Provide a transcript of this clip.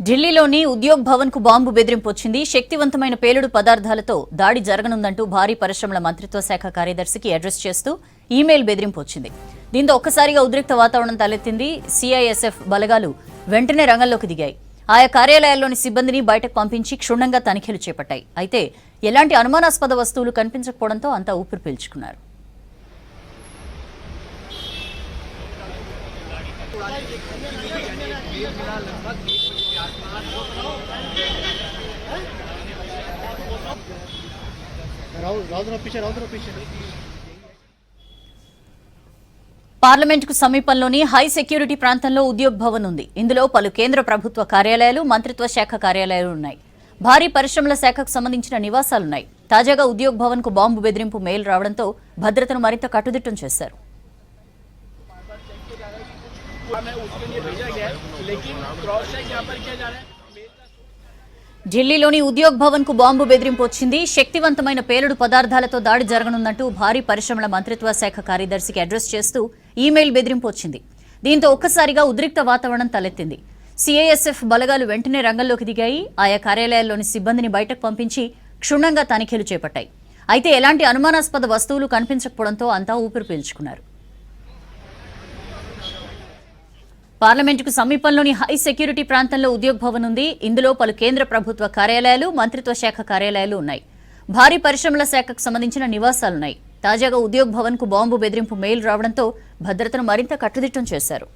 ఢిల్లీలోని ఉద్యోగ్ భవన్ కు బాంబు బెదిరింపు వచ్చింది. శక్తివంతమైన పేలుడు పదార్థాలతో దాడి జరగనుందంటూ భారీ పరిశ్రమల మంత్రిత్వ శాఖ కార్యదర్శికి అడ్రస్ చేస్తూ ఈమెయిల్ బెదిరింపు వచ్చింది. దీంతో ఒక్కసారిగా ఉద్రిక్త వాతావరణం తలెత్తింది. సిఐఎస్ఎఫ్ బలగాలు వెంటనే రంగంలోకి దిగాయి. ఆయా కార్యాలయాల్లోని సిబ్బందిని బయటకు పంపించి క్షుణ్ణంగా తనిఖీలు చేపట్టాయి. అయితే ఎలాంటి అనుమానాస్పద వస్తువులు కనిపించకపోవడంతో అంతా ఊపిరి పీల్చుకున్నారు. పార్లమెంట్ కు సమీపంలోని హై సెక్యూరిటీ ప్రాంతంలో ఉద్యోగ్ భవన్ ఉంది. ఇందులో పలు కేంద్ర ప్రభుత్వ కార్యాలయాలు, మంత్రిత్వ శాఖ కార్యాలయాలు ఉన్నాయి. భారీ పరిశ్రమల శాఖకు సంబంధించిన నివాసాలున్నాయి. తాజాగా ఉద్యోగ్ భవన్ కు బాంబు బెదిరింపు మెయిల్ రావడంతో భద్రతను మరింత కట్టుదిట్టం చేశారు. ఢిల్లీలోని ఉద్యోగ్ భవన్ కు బాంబు బెదిరింపు వచ్చింది. శక్తివంతమైన పేలుడు పదార్థాలతో దాడి జరగనుందంటూ భారీ పరిశ్రమల మంత్రిత్వ శాఖ కార్యదర్శికి అడ్రస్ చేస్తూ ఈమెయిల్ బెదిరింపు వచ్చింది. దీంతో ఒక్కసారిగా ఉద్రిక్త వాతావరణం తలెత్తింది. సిఐఎస్ఎఫ్ బలగాలు వెంటనే రంగంలోకి దిగాయి. ఆయా కార్యాలయాల్లోని సిబ్బందిని బయటకు పంపించి క్షుణ్ణంగా తనిఖీలు చేపట్టాయి. అయితే ఎలాంటి అనుమానాస్పద వస్తువులు కనిపించకపోవడంతో అంతా ఊపిరి పీల్చుకున్నారు. పార్లమెంటుకు సమీపంలోని హై సెక్యూరిటీ ప్రాంతంలో ఉద్యోగ్ భవన్ ఉంది. ఇందులో పలు కేంద్ర ప్రభుత్వ కార్యాలయాలు, మంత్రిత్వ శాఖ కార్యాలయాలు ఉన్నాయి. భారీ పరిశ్రమల శాఖకు సంబంధించిన నివాసాలున్నాయి. తాజాగా ఉద్యోగ్ భవన్ కు బాంబు బెదిరింపు మెయిల్ రావడంతో భద్రతను మరింత కట్టుదిట్టం చేశారు.